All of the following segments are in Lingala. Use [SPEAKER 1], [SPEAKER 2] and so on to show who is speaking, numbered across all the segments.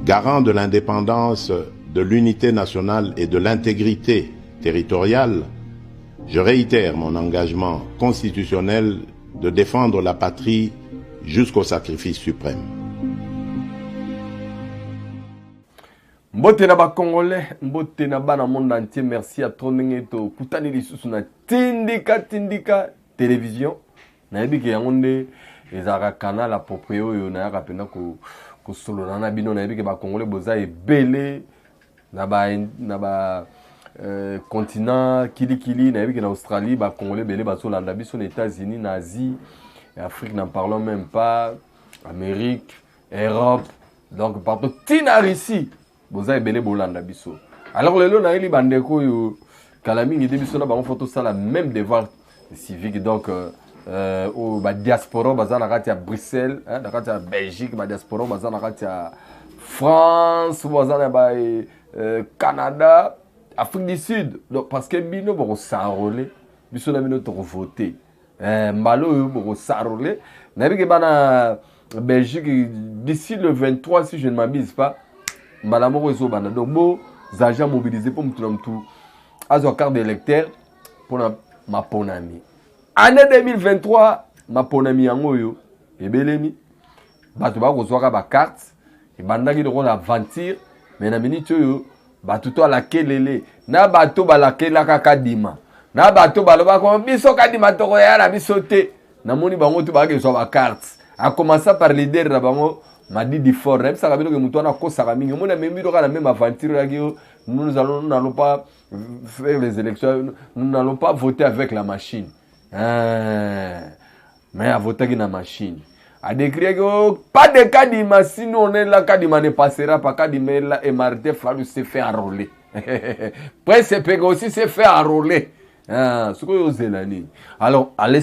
[SPEAKER 1] garant de l'indépendance, de l'unité nationale et de l'intégrité territoriale, je réitère mon engagement constitutionnel de défendre la patrie jusqu'au sacrifice suprême.
[SPEAKER 2] Mbote na ba Congolais, mbote na ba na monde entier, merci à trop to kutani lisusu na tindika télévision. Na yebi ke yangonde ezaka canal approprié oyo na yaka pena ko solo na bino na yebi ke ba Congolais boza ebele na ba continent kili na yebi ke na Australie ba Congolais belé ba solanda biso na États-Unis, na Asie, Afrique n'en parlons même pas, Amérique, Europe, donc partout tina ici. Boza ebele bolanda biso. Alors lelo na eli bandeko yo kalami ngi biso na bango photo ça la même devoir civique donc au ba diaspora baza na kati ya Bruxelles, hein, na kati ya Belgique, ba diaspora baza na kati ya France, baza na ba Canada, Afrique du Sud. Donc parce que bino boko s'enrôler, biso na bino to voter. Mbalo yo boko s'enrôler. Na bi ke bana Belgique d'ici le 23 si je ne m'abuse pas. Madame Bana. Donc, bon, agents mobilisés pour tout. Azo carte d'électeur pour ma ponami. Année 2023, ma ponami yangoyo. Et belemi. Batu ba reçoit ba carte. Et banda qui doit aventure. Mais na minute yo. Batu to la kelele. Na bato ba la kelaka kadima. Na bato ba loba ko biso kadima to ya la bisote. Na moni bango to ba reçoit ba carte. A commencer par leader na bango. M'a dit du fort, ça veut dire que nous avons la même aventure. Nous n'allons pas faire les élections, nous n'allons pas voter avec la machine. Mais à voter avec la machine. À décrire que pas de cas d'ima, sinon on est là, cas d'ima ne passera pas, cas d'ima là, et Martin Fallou s'est fait enrôler. Prince Pego aussi s'est fait enrôler. Ce que vous avez. Alors, allez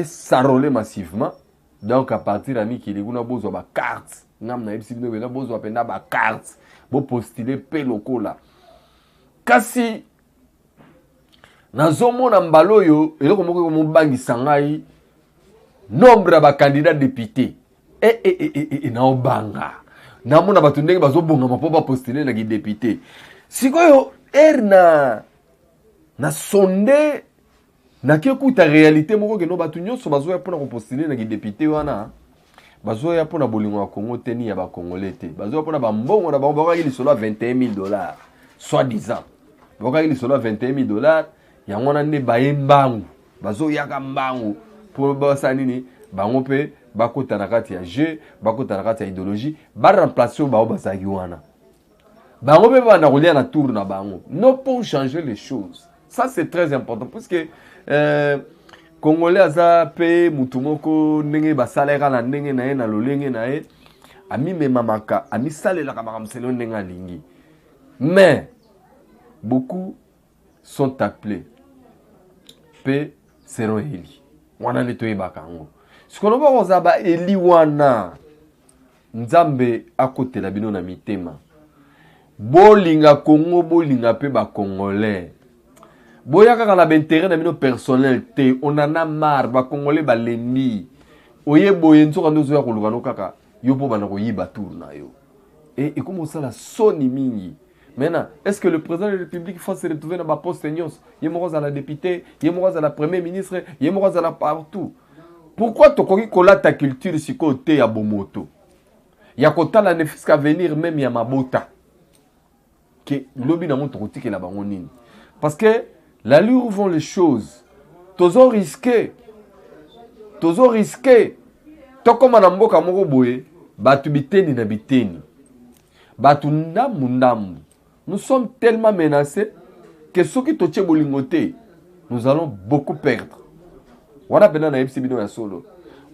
[SPEAKER 2] s'enrôler massivement. Donc à partir de mi qui les guna besoin ba carte ngam na ebisi bino bela besoin pena ba carte bo postuler pe lokola kasi nazomona mbalo yo eloko moko mo bangi sangai nombre ba candidat député na obanga na mona batu ndenge bazobonga mapo ba postuler na ki député sikoyo na sonde na kekuta réalité moko ke no batu nyonso bazoya pona ko postuler na ki député wana bazoya pona bolingo ya Congo teni ya ba Congolais te bazoya pona ba mbongo na bango bakaki lisolo $21,000 soi-disant bakaki lisolo $21,000 yango na nde baye mbangu bazoya ka mbangu pour basa nini bango pe bakota na kati ya jeu bakota na kati ya idéologie ba remplacer ba bazaki wana bango pe bana kolia na tour na bango non pour changer les choses. Ça c'est très important parce que Congolais aza pe mutu moko ndenge basalaka na ndenge na ye na lolenge na ye ami memamaka ami salelaka makamselo ndenge alingi. Mais beaucoup sont appelés pe seront élus. Wana le toyebaka ngo. Sikono ba kozaba eli wana Nzambe akotela bino na mitema. Bolinga Congo bolinga pe ba Congolais. Boya kaka na bintérêt na bino personnel te on en a marre ba Congolais ba lembi oye boye nzoka ndozo ya koluka no kaka yo po bana ko yiba tour na yo et comme ça la soni mingi. Maintenant est-ce que le président de la République faut se retrouver dans ba poste nyos yemo za la député yemo za la premier ministre yemo za la partout? Pourquoi tokoki kola ta culture siko te ya bomoto ya kotala ne fisca venir même ya mabota que lobi na monto kotike la bango nini parce que l'allure où vont les choses, tozo risqué. Toko manamboka moko boye, batu biteni na biteni. Batu ndamu. Nous sommes tellement menacés que ceux qui toche bolingote, nous allons beaucoup perdre. Wana pena na yebisi bino ya solo.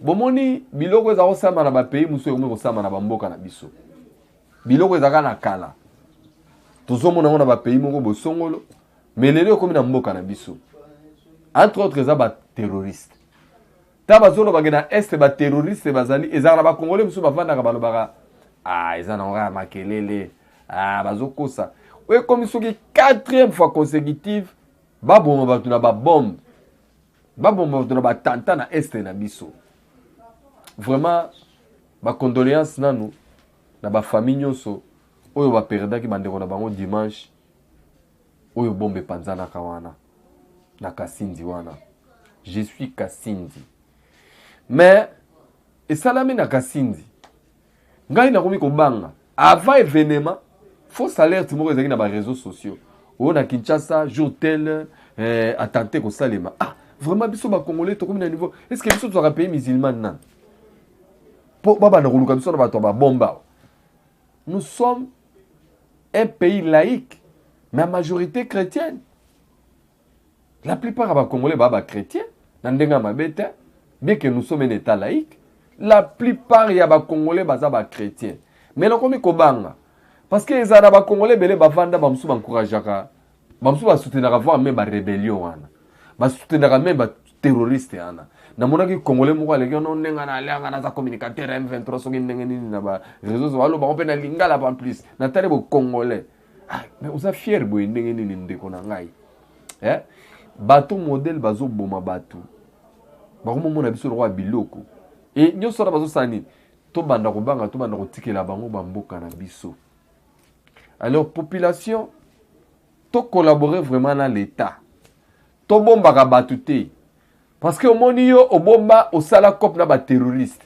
[SPEAKER 2] Bomoni biloko ezako sama na ba pays muso yomo sama na bamboka na biso. Biloko ezaka na kala. Tozo mona na ba pays moko bosongolo. Mais les deux comme na mboka na biso. Entre autres les terroristes. Taba zolo bagena est ba terroriste bazali ezana ba Congolais muso bavanda ka balobaka ezana nga makelele bazokosa. Oui comme soki 4e fois consécutive baboma batu na ba bombe. Baboma batu na ba tanta na est na biso. Vraiment ba condoléances nanu na ba famille nyonso oyo ba perdaki bandeko na bango dimanche oyo bombe panzana kawana na Kasindi wana. Je suis Kasindi. Mais esalami na Kasindi. Ngai na komi ko banga avant événement fausse alerte moko ezaki na ba réseaux sociaux. O na Kinshasa jour tel attenté ko salema. Ah, vraiment biso ba congolais to komi na niveau. Est-ce que biso to un pays musulman nan? Po baba na koluka biso na ba to ba bomba. Nous sommes un pays laïque, mais à majorité chrétienne. La plupart des Congolais sont chrétiens, bien que nous sommes un État laïque. La plupart des Congolais sont chrétiens. Mais nous sommes Kobanga. Parce que les Congolais sont encouragés à soutenir même la rébellion. Ils soutenir même les terroristes. Na monaki Congolais moko aleki no ndenga na alanga na za communicateur M23 soki ndenge nini na ba réseaux sociaux ba opena lingala en plus na tale bo Congolais. Ah, mais vous êtes fiers boy ndenge nini ndeko na ngai. Bateau modèle bazo boma bateau. Ba ko mona biso roi biloko. Et nyoso na bazo sani to banda ko banga to banda ko tikela bango ba mboka na biso. Alors population to collaborer vraiment na l'état. To bomba ka batute. Parce que au monio au bomba au sala cop na ba terroriste.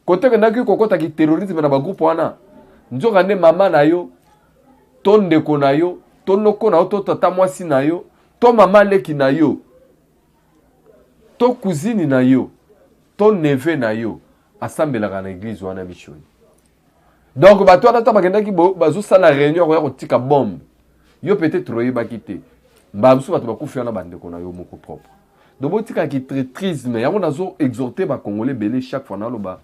[SPEAKER 2] Côté que naki kokota ki terrorisme na ba groupe wana. Njoka ne mama na yo, ton ndeko na yo, ton noko na yo, to tata mwasi na yo, to mama leki na yo, to cousine na yo, ton neveu na yo, asambelaka na église wana bishoni. Donc bato wana ta bakendaki bazo sala réunion ya kotika bombe. Yo peut-être royeba kité. Mbamsu bato bakufi wana bandeko na yo moko propre. Donc botika ki traîtrisme, yango nazo exhorter ba Congolais belé chaque fois na loba.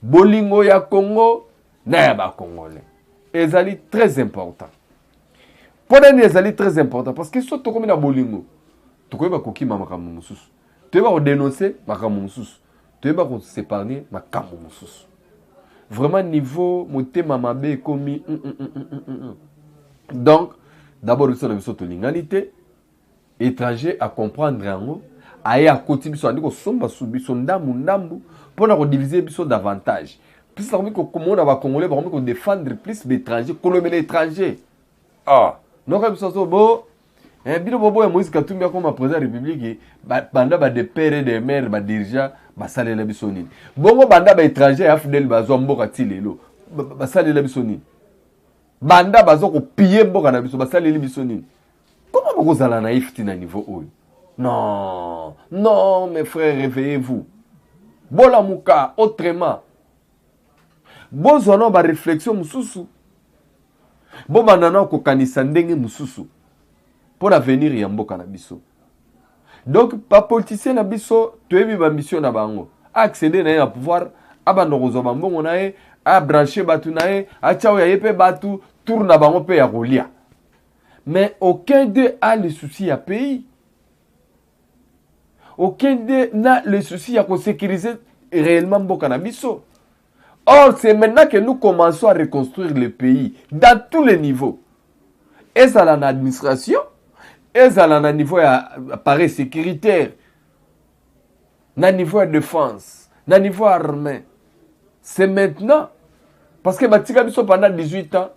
[SPEAKER 2] Bolingo ya Congo na ya ba Congolais. Ezali très important. Pourquoi ezali très important? Parce que so to komi na bolingo. To koyeba kokima makambo mususu. To yeba ko dénoncer makambo mususu. To yeba ko s'épargner makambo mususu. Vraiment niveau motema mabe komi Donc d'abord ils sont dans biso to lingalité étranger à comprendre yango. Aye à côté biso andiko somba subiso ndambu pour na diviser biso davantage. Plus la ko komona ba Congolais ba ko défendre plus l'étranger, colomber l'étranger. Ah, non comme ça bo bino bobo ya Moïse Katumbi comme président de la République banda ba de père et de mère ba dirigeant ba salela biso nini. Bongo banda ba étranger ya fidèle ba zo mboka tilelo ba salela biso nini. Banda ba zo ko piller mboka na biso ba salela biso nini. Comment boko zala naïf ti na niveau oyo? Non, non, mes frères, réveillez-vous. Bola muka, autrement. Bozono ba réflexion mususu. Bo banana ko kanisa ndenge mususu. Pour l'avenir ya mboka na biso. Donc, pa politicien na biso, toyebi ba mission na bango. Accéder na ya pouvoir, abando ko zoba mbongo na ye, a brancher batu na ye, a tiao ya yepe batu, tourne na bango pe ya rolia. Mais aucun d'eux a le souci à pays. Aucun d'eux n'a le souci à sécuriser réellement Bokanabiso. Or, c'est maintenant que nous commençons à reconstruire le pays dans tous les niveaux. Et ça, dans l'administration, et ça, dans le niveau appareil sécuritaire, dans le niveau de défense, dans le niveau armé. C'est maintenant. Parce que pendant 18 ans,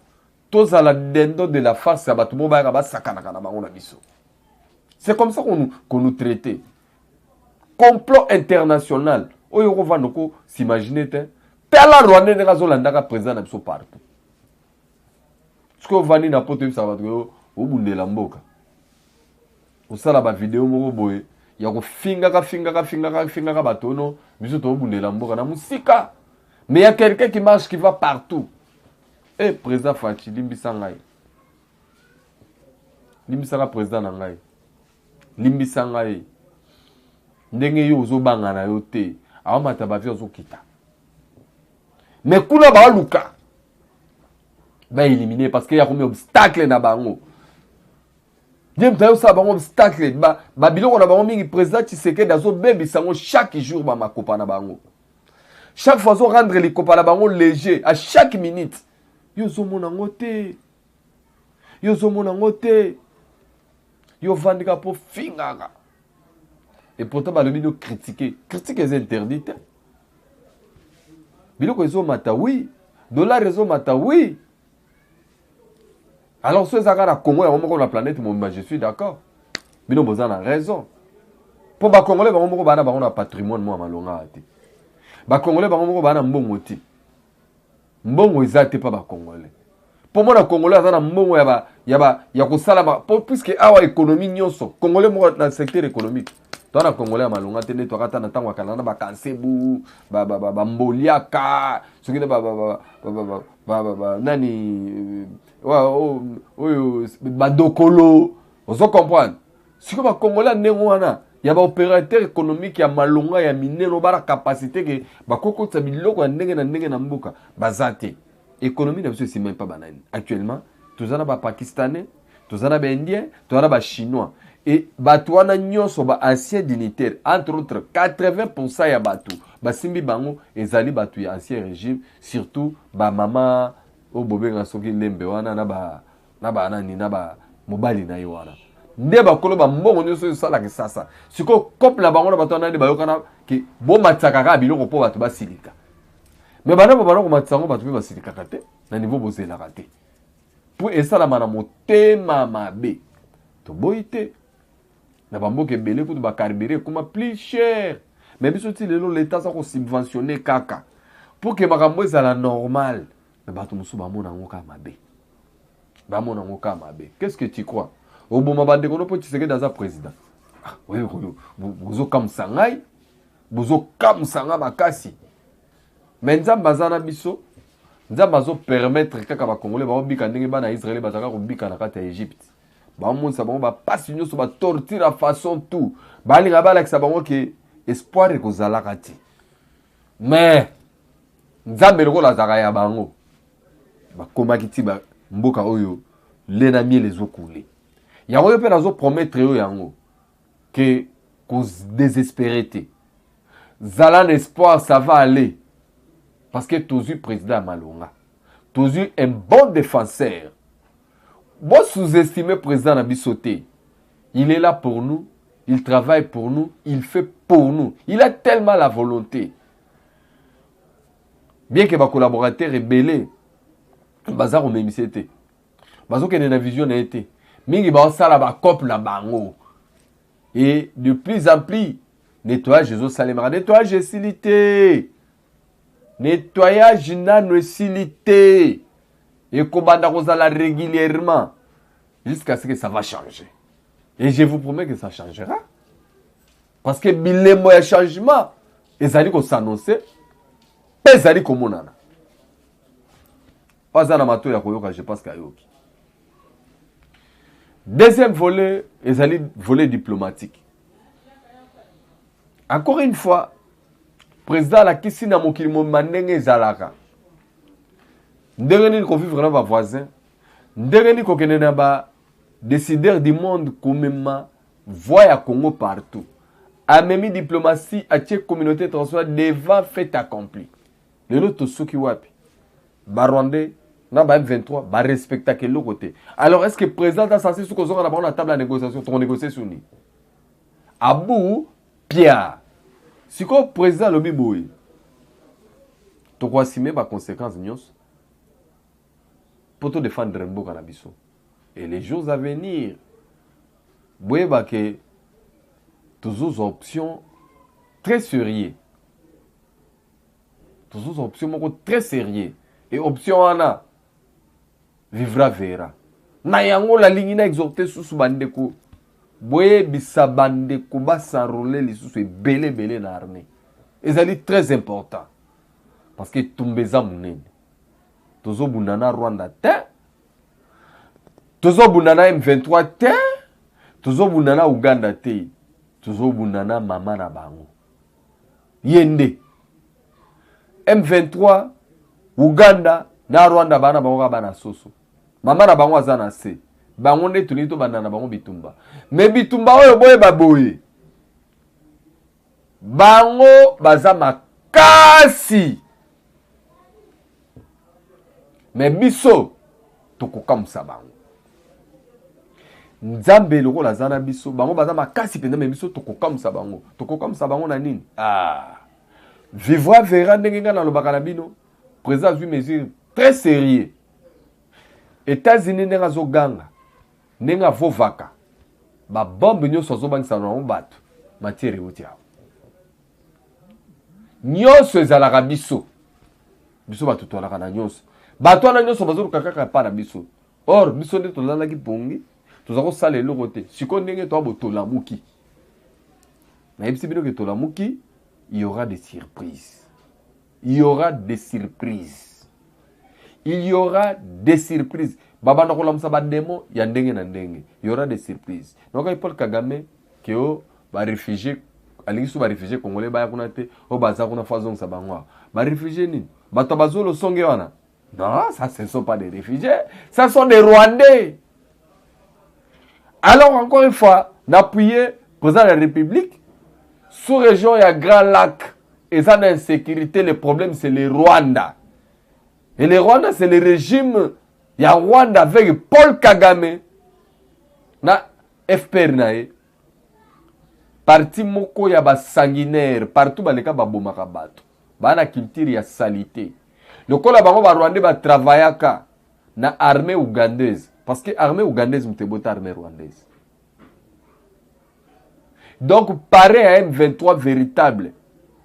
[SPEAKER 2] tous à la dendo de la face, c'est comme ça qu'on nous traitait. Complot international. Oyo ko va noko s'imaginer tela Rwanda nga zolanda ka président na biso partout. Ce que vani na poto ça va o bundela mboka. Osala ba vidéo moko boye ya ko finga ka batono biso to bundela mboka na musika. Mais il y a quelqu'un qui marche qui va partout. Eh président Fachi limbisa ngai. Limbisa ka président na ngai. Limbisa ngai. Ndenge yo zo banga na yo te awamata ba vie zo kita mais kuna ba luka ba éliminer parce que y a combien obstacle na bango dim tayo sa bango obstacle ba biloko na bango mingi président Tshisekedi dazo bebi sango chaque jour ba makopa na bango chaque fois zo rendre les copa na bango léger à chaque minute yo zo mona ngote yo vandika po fingaka. Et pourtant, nous critiquer. Critiquer est interdite. Biloko ezo mata, oui. dollar raison mata oui. Alors ceux à Congo et on la planète je suis d'accord. Mais nous avons raison. Pour les Congolais, on a un patrimoine moi malonga ati. Ba Congolais on a un mbongo ti. Mbongo ezate pas ba Congolais. Pour moi, les Congolais, il y a ko sala puisque awa économie nyonso, Congolais mo dans le secteur économique. Toi na Congolais malonga tene to kata na tango kana ba kansebu, ba mboliaka, soki ba nani ba dokolo, vous comprenez? Si que ba Congolais nengo wana, il y a ba opérateur économique ya malonga ya mineno ba la capacité que ba koko tsa biloko ya ndenge na mboka bazate. Économie ne c'est même pas banane. Actuellement, tous en a pakistanais, tous en a indiens, tous en a chinois. Et batouana nyonso ba ancien dignitaire, entre autres 80% ya batou. Ba simbi bango ezali batou ya ancien régime, surtout ba mama o bobenga soki lembe wana na ba mobali na yo wana. Nde ba kolo ba mbongo nyonso sala ke sasa. Siko couple la bango na batou na ba yokana ki bo matsaka biloko po batou ba silika. Mais bana ko matsango batu ba silika kate na niveau bozela kate. Pour esala mana motema mabe. To boite. Na bamboke belé pour ba carburé comme plus cher. Mais biso ti lelo l'état ça ko subventionner kaka. Pour que makambo ezala normal. Mais batu musu ba mona ngoka mabe. Ba mona ngoka mabe. Qu'est-ce que tu crois? Au bon mabande kono po Tshisekedi dans un président. Ah, oui, bozo kam sangai. Bozo kam sanga makasi. Mais nzambe bazana biso nzambe bazo permettre kaka ba Congolais ba bika ndenge ba na Israël bazaka ko bika na kata ya Égypte ba monsa bango ba passe nyonso ba torture à façon tout ba linga ba la bango ke espoir ko zala kati mais nzambe loko la zaka ya bango ba koma kiti ba mboka oyo l'ennemi les okule ya oyo pe nazo promettre yo yango que cause désespérité zala l'espoir ça va aller. Parce que tous eu président Malonga, tous eu un bon défenseur. Bon sous-estimé président Nabisoté. Il est là pour nous, il travaille pour nous, il fait pour nous. Il a tellement la volonté. Bien que mes collaborateurs est belé, bazar au même c'était. Bazar que na vision n'a été. Mingi ba sala ba cop la bango. Et de plus en plus, nettoyage Jésus Salemara, nettoyage facilité. Nettoyage nano silité et kobanda kozala régulièrement jusqu'à ce que ça va changer. Et je vous promets que ça changera. Parce que bilemo ya changement ezali ko s'annoncer, ezali ko monana. Pas na mato ya koyoka je pense kayoki. Deuxième volet, ezali volet diplomatique. Encore une fois, président la kisi na mokili mo manenge zalaka. Ndenge ni ko vivre na ba voisin. Ndenge ni ko kene na ba décideur du monde komema voya Congo partout. Amemi diplomatie a tie communauté internationale devant fait accompli. Le loto soki wapi. Ba Rwandais na ba M23 ba respecta que l'autre côté. Alors est-ce que président a censé sous ko na ba na table de négociation pour négocier sur ni? Abou Pierre. Si le président le biboui, tu dois assumer les conséquences pour te défendre un peu Canabiso. Et les jours à venir, vous voyez que toutes les options très sérieuses. Toutes les options très sérieuses. Et option ana vivra verra. Na yango la ligne na exhorté sous bandeko. Boye bisabande kuba s'enrôler les sous belé na armée. Et ça est très important. Parce que tumbeza munene. Tozo bunana Rwanda te. Tozo bunana M23 te. Tozo bunana Uganda te. Tozo bunana mama na bango. Yende. M23 Uganda na Rwanda bana bango bana soso. Mama na bango azana se. Bango nde tunito banana bango bitumba. Mais bitumba oyo boye baboye. Bango baza makasi. Mais biso tokokamsa bango. Nzambe loko la zana biso bango baza makasi penda mais biso tokokamsa bango. Tokokamsa bango na nini? Ah. Vivra verra ndenge nga na lobaka na bino. président a une mesure très sérieuse. États-Unis n'enga zo ganga, n'enga vo vaka, ba bombe nyo sozo bang sa no bato, matière utia. Nyonso ezalaka biso. Biso bato tolaka na nyonso. Bato na nyonso bazo kaka pa na biso. Or biso nde tolala ki pongi, tozako sala eloko te. Siko ndenge to botola muki. Na yebisi bino ke tola muki, il y aura des surprises. Il y aura des surprises. Il y aura des surprises. Baba na kolamsa ba demo ya ndenge na ndenge. Il y aura des surprises. Donc Paul Kagame que o ba réfugié alingi so ba réfugié congolais ba yakuna te o baza kuna fazon sa bangwa. Ba réfugié ni bato bazolo songe wana. Non, ça ce ne sont pas des réfugiés, ça sont des Rwandais. Alors encore une fois, n'appuyer le président de la République sous région il y a Grand Lac et ça d'insécurité, le problème c'est le Rwanda. Et le Rwanda, c'est le régime, il y a Rwanda avec Paul Kagame, na FPR nae, parti moko ya ba sanguinaire, partout ba leka ba bomaka bato, ba na culture ya salité. Le kola bango ba Rwanda ba travaillaka na armée ougandaise, parce que armée ougandaise mutebota armée rwandaise. Donc pareil à M23 véritable,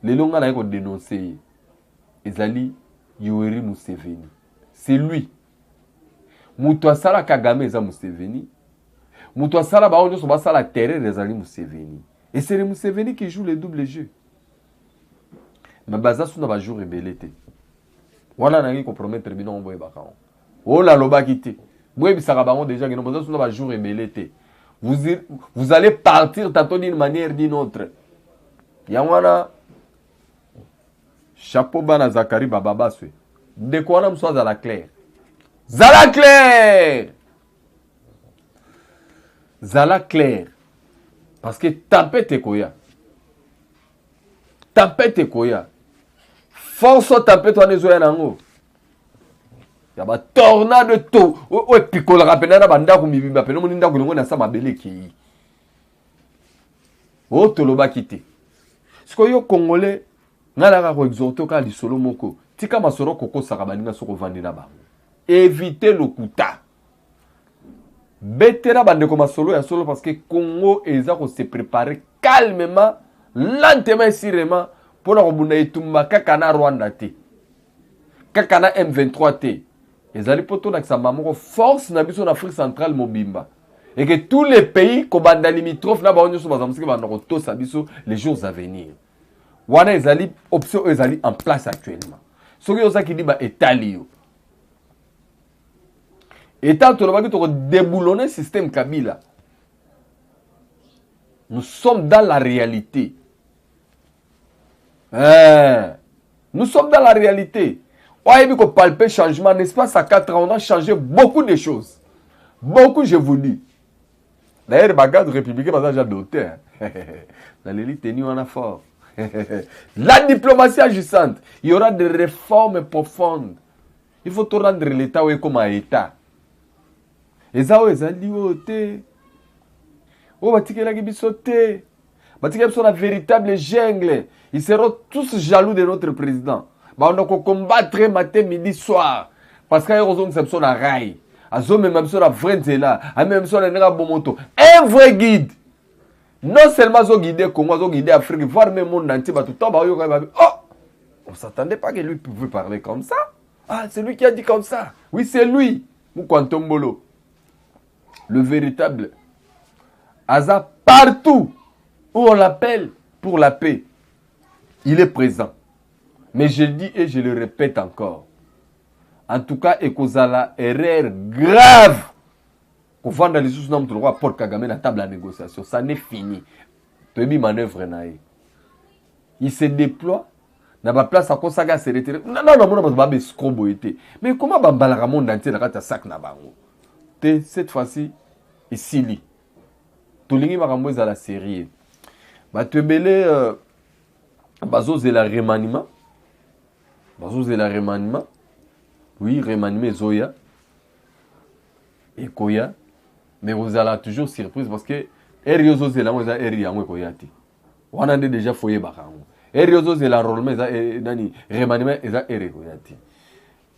[SPEAKER 2] les longs na ko dénoncer. Ezali Yoweri Museveni. C'est lui. Moutoasala Kagame eza Museveni. Moutoasala ba onyo so basala terre ezali Museveni. Et c'est le Museveni qui joue le double jeu. Mais baza suna ba jour rebelité. Wana nangi compromettre bino mboye bakao. Oh la loba kité. Boye bisaka bango déjà que baza suna ba jour rebelité. Vous allez partir tantôt d'une manière d'une autre. Yamwana chapeau bana Zakari Baba Baswe. De quoi on a besoin Zala Claire. Zala Claire. Zala Claire. Parce que tempête koya. Tempête koya. Force tempête on est nango. Ya ba tornade to. O pikola rapena na banda ko mibimba peno moninda ko ngo na sa mabele ki. O toloba kité. Siko yo congolais nalaka ko exhorter ka lisolo moko tika masoro koko saka baninga soko vandina ba éviter le kuta betera bande ko masolo ya solo parce que Congo eza ko se préparer calmement lentement et sûrement pour la kobunda etumba kaka na Rwanda te kaka na M23 te ezali poto na kisamba moko force na biso na Afrique centrale mobimba et que tous les pays ko banda limitrophe na ba onyo so bazamsiki ba ndoko to sabiso les jours à venir. Wana ezali option ezali en place actuellement. Ce qui osa qui dit ba Italio. État to lobaki to déboulonner système Kabila. Nous sommes dans la réalité. Nous sommes dans la réalité. On a vu qu'on palpait changement, n'est-ce pas, ça 4 ans, on a changé beaucoup de choses. Beaucoup, je vous dis. D'ailleurs, bagarre républicain, parce que j'ai doté. Dans l'élite, on a fort. La diplomatie agissante. Il y aura des réformes profondes. Il faut tout rendre l'État comme un État. Et ça, ils ont dit, oh, la véritable jungle. Ils seront tous jaloux de notre président. On doit combattre matin, midi, soir. Parce qu'il y a une réception à rail. Un vrai guide. Non seulement ils ont guidé Congo, ils ont guidé l'Afrique, voire même le monde entier. Oh, on ne s'attendait pas que lui pouvait parler comme ça. Ah, c'est lui qui a dit comme ça. Oui, c'est lui. Moukantombolo. Le véritable. Aza, partout où on l'appelle pour la paix, il est présent. Mais je le dis et je le répète encore. En tout cas, Ekozala, erreur grave. Qu'on vend dans les sous-noms de roi Paul Kagame à la table de négociation. Ça n'est fini. Pebi manœuvre naïe. Il se déploie. N'a pas place à quoi ça se retirer. Non, pas escroboité. Mais comment Bambala monde entier la sac na bango? Cette fois-ci, ici li. Tolingi marambo à la série. Bah te belé bazo c'est la remaniement. Bazo c'est la remaniement. Oui, remaniement Zoya. Et Koya. Mais vous allez toujours surprise parce que Eriozo c'est là où ça Eriango Koyati. On a déjà foyé barango. Eriozo c'est l'enrôlement ça nani remaniement ça Eri Koyati.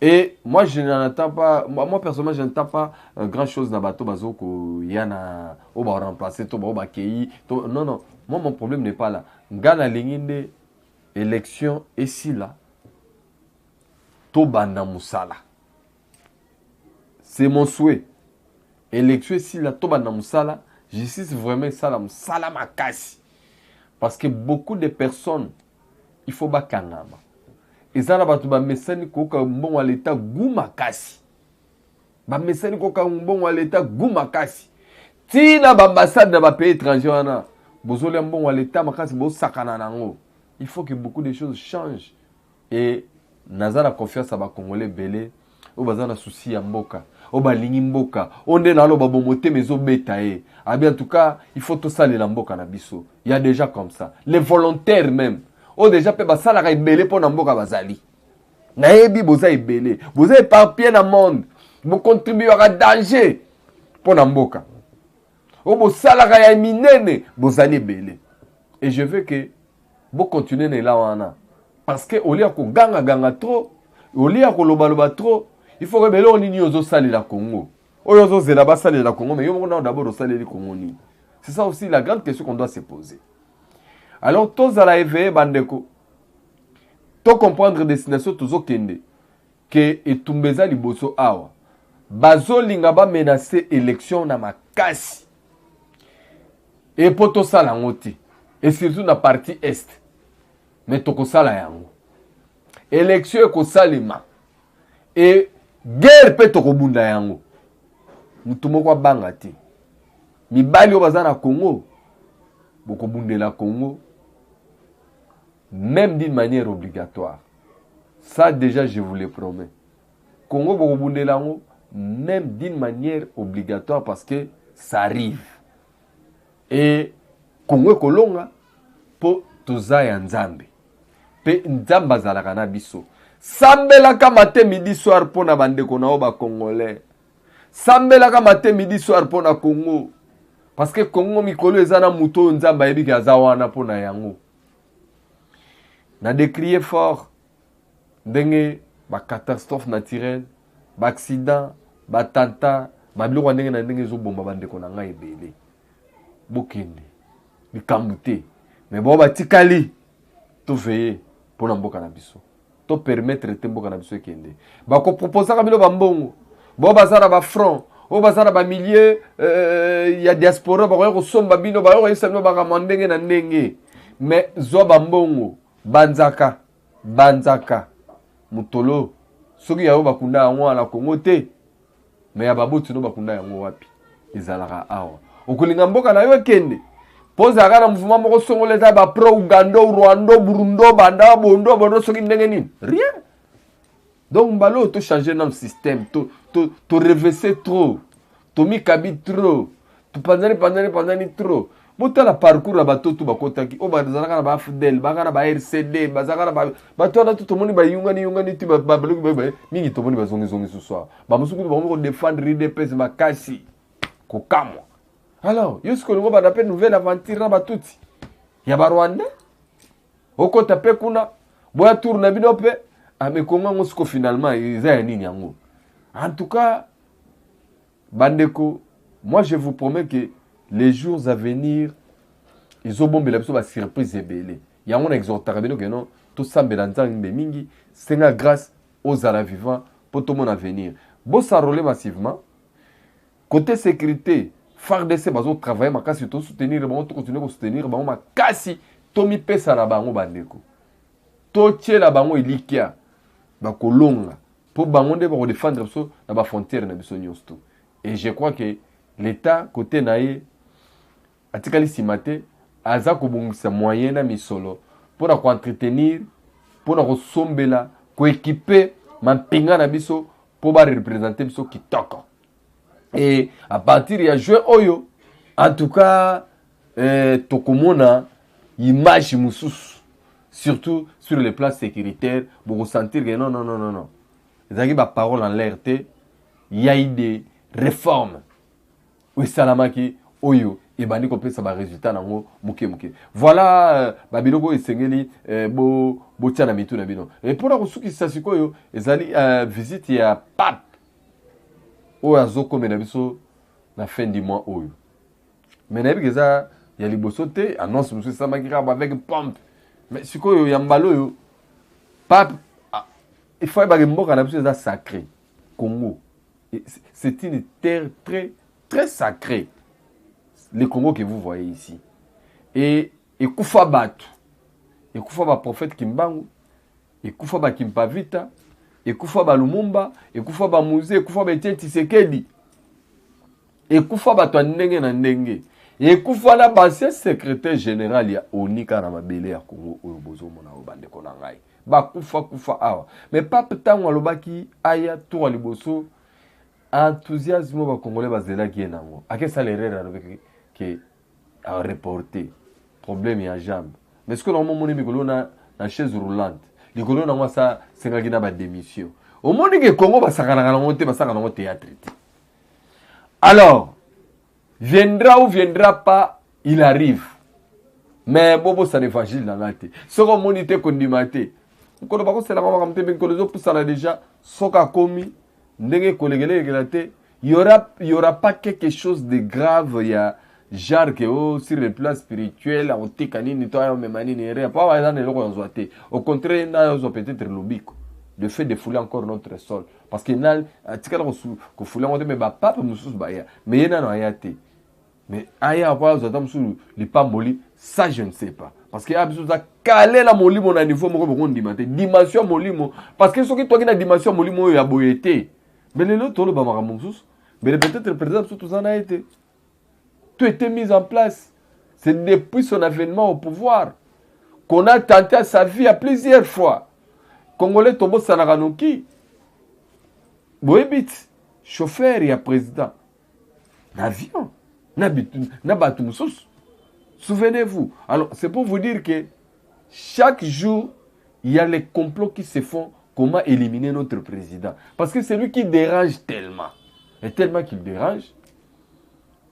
[SPEAKER 2] Et moi, je n'entends pas, moi personnellement, je n'entends pas grand chose dans bateau bazoko, il y en a, on va remplacer, on va accueillir. Non, non, moi, mon problème n'est pas là. Gana l'inginde élection ici là, to banda musala. C'est mon souhait. Élection ici là, to banda musala, justice vraiment ça la musala makasi. Parce que beaucoup de personnes, il faut pas kangama. Et ça, là, tu vas messani koka mbon à l'état goumakasi. Ba messani koka mbon à l'état goumakasi. Si na ambassade dans pays étranger, bozoli mbon à l'état makasi bo sakana nango. Il faut que beaucoup de choses changent. Et nazana confiance à ba Congolais belé, o bazana souci ya mboka, o balingi mboka, onde na lo ba bomote mezo betae. Ah bien en tout cas, il faut tout ça les mboka na biso. Il y a déjà comme ça. Les volontaires même. Oh déjà pe basala ka ibele po na mboka bazali. Na yebi boza ibele. Boza éparpillé na monde. Bo contribuer à danger po na mboka. Oh bo sala ka ya minene bozali ibele. Et je veux que bo continuer na la wana. Parce que au lieu ko ganga trop, au lieu ko loba trop, il faut que belo nini ozo sali la Congo. Oyo ozo zela ba sali la Congo mais yo mo na d'abord sali le Congo ni. C'est ça aussi la grande question qu'on doit se poser. Alors, tous à la éveillé, bandeko, to comprendre destination tous au kende, que etumbeza liboso awa, bazo lingaba menacer élection na makasi, et poto sala ngoti, et surtout na partie est, mais toko sala yango, élection eko salima, et guerre pe toko bunda yango, mutumoko bangati, mibali obazana Congo, boko bunde la Congo, même d'une manière obligatoire. Ça, déjà, je vous le promets. Congo, même d'une manière obligatoire parce que ça arrive. Et Congo, Kolonga, pour Toza et Nzambe. Pe Nzamba Zalakana Biso. Sambela kamate midi soir pour na bande konaoba Congolais. Sambela kamate midi soir pour na Congo. Parce que Congo mikolo ezana muto Nzamba ebi kazawana pour na yango. Na décrié fort ndenge ba catastrophe naturelle, ba accident, ba tanta, ba biloko ndenge na ndenge zo bomba bande ko na ngai ebele. Bokende. Bikamute. Mais bon ba tikali to veiller pour na mboka na biso. To permettre te mboka na biso kende. Ba ko proposer ka bilo ba mbongo. Bo bazara ba front, o bazara ba milieu ya diaspora ba ko somba bino ba ko yesa no ba ka mandenge na ndenge. Mais zo ba mbongo Banzaka, Mutolo, soki ya bakunda yango ala Congo te, mais ya babotu no bakunda yango wapi, ezalaka awa. Okolinga mboka na yo kende, poza kana mouvement moko songole ta ba pro Uganda, Rwanda, Burundi, banda bondo soki ndenge nini? Rien. Donc mbalo to changer notre système, to reverser trop, to mikabi trop, to pandani trop. Bota la parcours la bateau tout bakotaki o bazaka na ba fidèle bakana ba RCD bazaka na ba bato na tout monde ba yungani tu ba mingi to monde bazongi ce soir ba musuku ba ko défendre RDPS makasi ko kamwa. Alors yosko ngo ba d'appel nouvelle aventure na batuti ya ba Rwanda oko tape kuna boya tour na binope amekonga ngosko finalement ils nini yango. En tout cas bandeko, moi je vous promets que les jours à venir, ils ont bombé la surprise et belé. Il y a un exhortation que non, tout ça mingi, c'est grâce aux ala vivants pour tout le monde à venir. Bon, ça roule massivement. Côté sécurité, FARDC bazo travailler ma kasi to soutenir, tout continuer à soutenir, ma kasi to mi pesa na bango bandeko. To tie la bango ilikia, ba kolonga pour bango de ba défendre so na ba frontière na biso nyonso. Et je crois que l'État côté naïe atikali simate aza kobongisa moyen na misolo pour entretenir, pour sombela, pour équiper mampinga na biso pour ba représenter biso kitoko. Et à partir de juin oyo, en tout cas tokomona image mususu, surtout sur les plans sécuritaires, pour ressentir que non. Ezaki ba parole en l'air te, il y a eu des réformes. Oui salamaki oyo et bandi ko pesa ba résultat nango muke muke. Voilà babiloko esengeli bo tia na mitu na bino. Et pour la kosukisa sikoyo ezali visite ya pape oyo azokomela biso na fin du mois oyo. Mais na yebi eza ya liboso te annonce musu esamaki kaka avec pompe. Mais sikoyo ya mbala oyo pape il faut que mboka na biso eza sacré. Congo, c'est une terre très très sacrée. Le Congo que vous voyez ici. Et Koufa Batu, et Koufa ba prophète Kimbangu, et Koufa ba Kimpavita, et Koufa ba Lumumba, et Koufa ba Musée, et Koufa ba Etienne Tshisekedi, et Koufa ba Ndenge na Ndenge, et Koufa la basse secrétaire général ya Onika na mabele ya Congo oyo bozo mona obande ko na ngai. Ba Koufa awa. Mais pas tant alobaki aya to liboso enthousiasme ba Congolais bazela ki nango. Ake salaire avec que à reporter problème ya jambe. Mais ce que normalement moni mikolo na chaise roulante. Likolo na moi ça sengaki na ba démission. Au moni ke Congo ba sakana na ngote ba sakana ngote théâtre. Alors, viendra ou viendra pas, il arrive. Mais bobo ça l'évangile dans la tête. Ce qu'on monite condimate. Quand on va c'est la maman comme te que les autres ça là déjà soka komi ndenge kolegele gelate. Il y aura pas quelque chose de grave il y a genre que sur le plan spirituel on te kanini toi même mani ne pas dans le logo zoate. Au contraire na zo peut-être lobiko. Le fait de fouler encore notre sol parce que na tikala ko fouler on te me ba papa mususu ba ya. Mais yena no ayate. Mais aya pas zo tam sulu li pamboli ça je ne sais pas. Parce que y a besoin de caler la molimo na niveau moko boko ndimate dimension molimo parce que ce qui toi qui na dimension molimo ya boyete. Mais le lot ba maramususu. Mais peut-être le président tout en a été. Tout était mis en place. C'est depuis son avènement au pouvoir qu'on a tenté à sa vie à plusieurs fois. Congolais Tobo Sanaranoki, Boébit, chauffeur et président. L'avion, souvenez-vous. Alors, c'est pour vous dire que chaque jour, il y a les complots qui se font. Comment éliminer notre président? Parce que c'est lui qui dérange tellement. Et tellement qu'il dérange.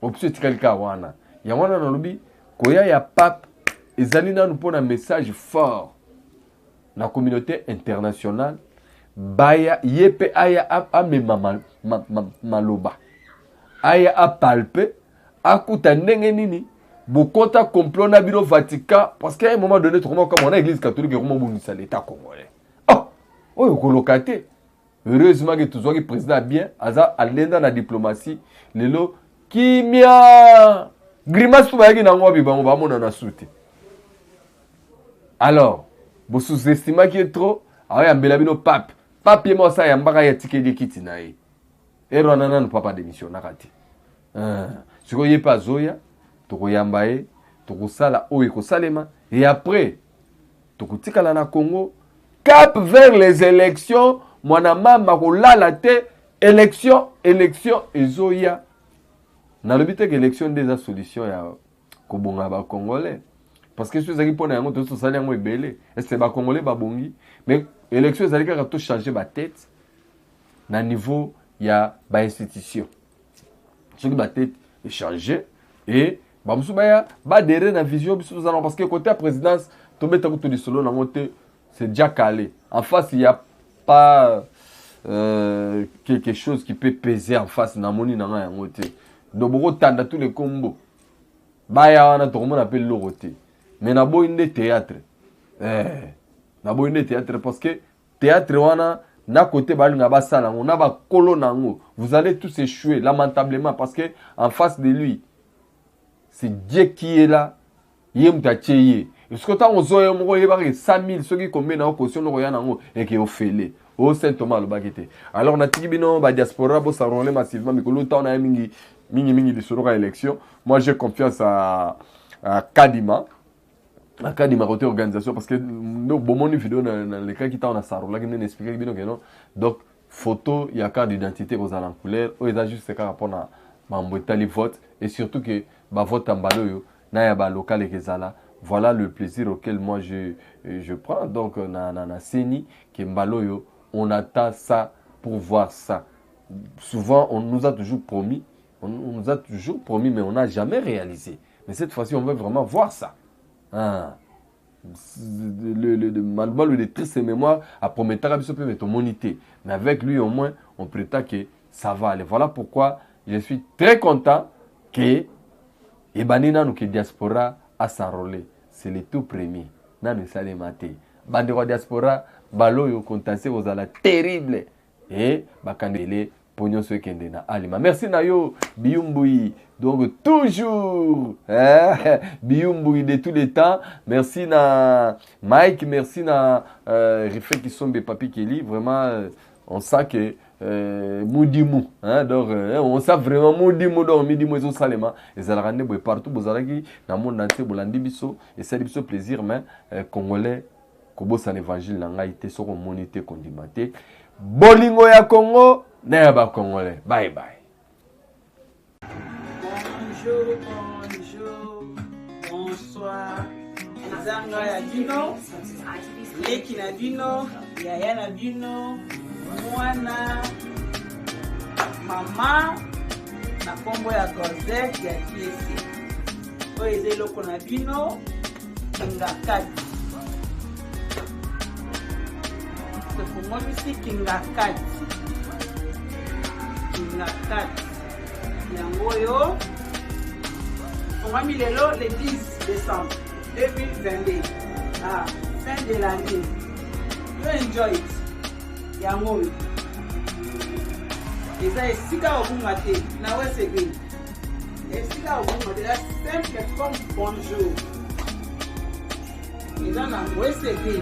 [SPEAKER 2] Il y a un lobby, il y a pape, et Zalina nous pose un message fort dans la communauté internationale. Baya yepe aya a maloba. Aya a palpe, akuta nini, bokota complot na biro Vatican, parce qu'à un moment donné, comme on a l'église catholique, on a l'État congolais. Oh, il colocate. Heureusement que tout le président bien, à l'aide de la diplomatie, les lots. Kimia grimace tout bagay na ngwa bibango ba mona na soute. Alors, vous sous-estimez qui est trop, aya mbela bino pape. Pape mo sa ya mbaka ya tikedi kiti na ye. Et ronana no papa démission na kati. Siko ye pa zoya, toko yamba ye, toko sala oyo ko salema et après toko tikala na Congo, cap vers les élections, mwana mama ko lala te, élection ezoya. Dans le but que l'élection des solutions ya kobonga ba congolais parce que ceux qui pona yango to so sali yango ebele est ba congolais ba bongi mais élection ezali ka to changer ba tête na niveau ya ba institution ce qui ba tête est changé et ba musuba ba derrière na vision biso za parce que côté présidence to beta ko to di solo na monte c'est déjà calé en face il y a pas quelque chose qui peut peser en face na moni na yango te. Donc, beaucoup de tous les combos. Baya wana tout le monde appelle l'oroté. Mais na boinde théâtre. Na boinde théâtre parce que théâtre wana na côté bali na basala on a ba kolo nango. Vous allez tous échouer lamentablement parce que en face de lui c'est Dieu qui est là. Yemtacheye. Et ce que tant ozoyo moko yeba 100 000 ceux qui combien na caution no ya nango et qui ofele. Au Saint Thomas le bagete. Alors na tikibino ba diaspora bo s'enrôler massivement mais que l'autre on a mingi de sur l'élection. Moi, j'ai confiance à Kadima. À Kadima, côté organisation, parce que nous, bon, mon vidéo, dans les cas qui t'ont ça, là, qui nous explique que non. Donc, photo, il y a carte d'identité aux alentours couleur, il y a juste par rapport à ma vote, et surtout que ma vote en baloyo, na ya ba local et que ça là. Voilà le plaisir auquel moi je prends. Donc, na Seni, qui mbaloyo, on attend ça pour voir ça. Souvent, on nous a toujours promis. On nous a toujours promis, mais on n'a jamais réalisé. Mais cette fois-ci, on veut vraiment voir ça. Ah. Le malbon, le triste mémoire, a promis de moniter. Mais avec lui, au moins, on prétend que ça va aller. Voilà pourquoi je suis très content que Ebanina nous que diaspora a s'enrôler. C'est le tout premier. Nan ne s'allait mater. Bandero diaspora, balo yo contacté aux ala terrible. Et bakandele pognon se kendena alima. Merci Nayo Biumbui. Donc toujours Biumbui de tous les temps. Merci na Mike, merci na Rifé qui sont des papi Kelly. Vraiment on sent que Moudimou, donc on sait vraiment Moudimou, donc Moudimou ils ont salema et ça la rende partout, bozalaki dans le monde entier, bolandi biso et c'est biso plaisir mais congolais kobo san évangile nanga ité so ko monité kondimate bolingo ya Congo na ba congolais. Bye bye.
[SPEAKER 3] Bonjour, bonsoir. Zanga ya dino, leki na dino, yaya na dino, mwana, mama, na kombo ya Cosette ya Kiesi. Oyo eza eloko na bino, kingakati. Tofungomisi kingakati. Kingakati. Yango oyo, fungami lelo le 10 décembre 2022. Ah, fin de l'année. You enjoy it. Yango. Eza esika obunga te na wesege. Esika obunga te la simple comme bonjour. Eza na wesege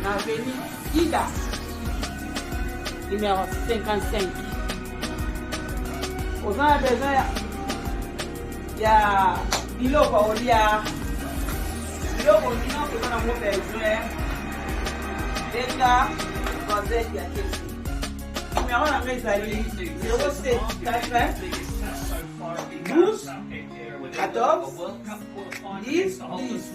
[SPEAKER 3] na veni Ida. Numéro 55. Ozana besoin ya biloko olia. Biloko ndino ko na mo besoin. Denga Cosette ya Kiesi. Numéro na mezali 07 4 12 14 10 10.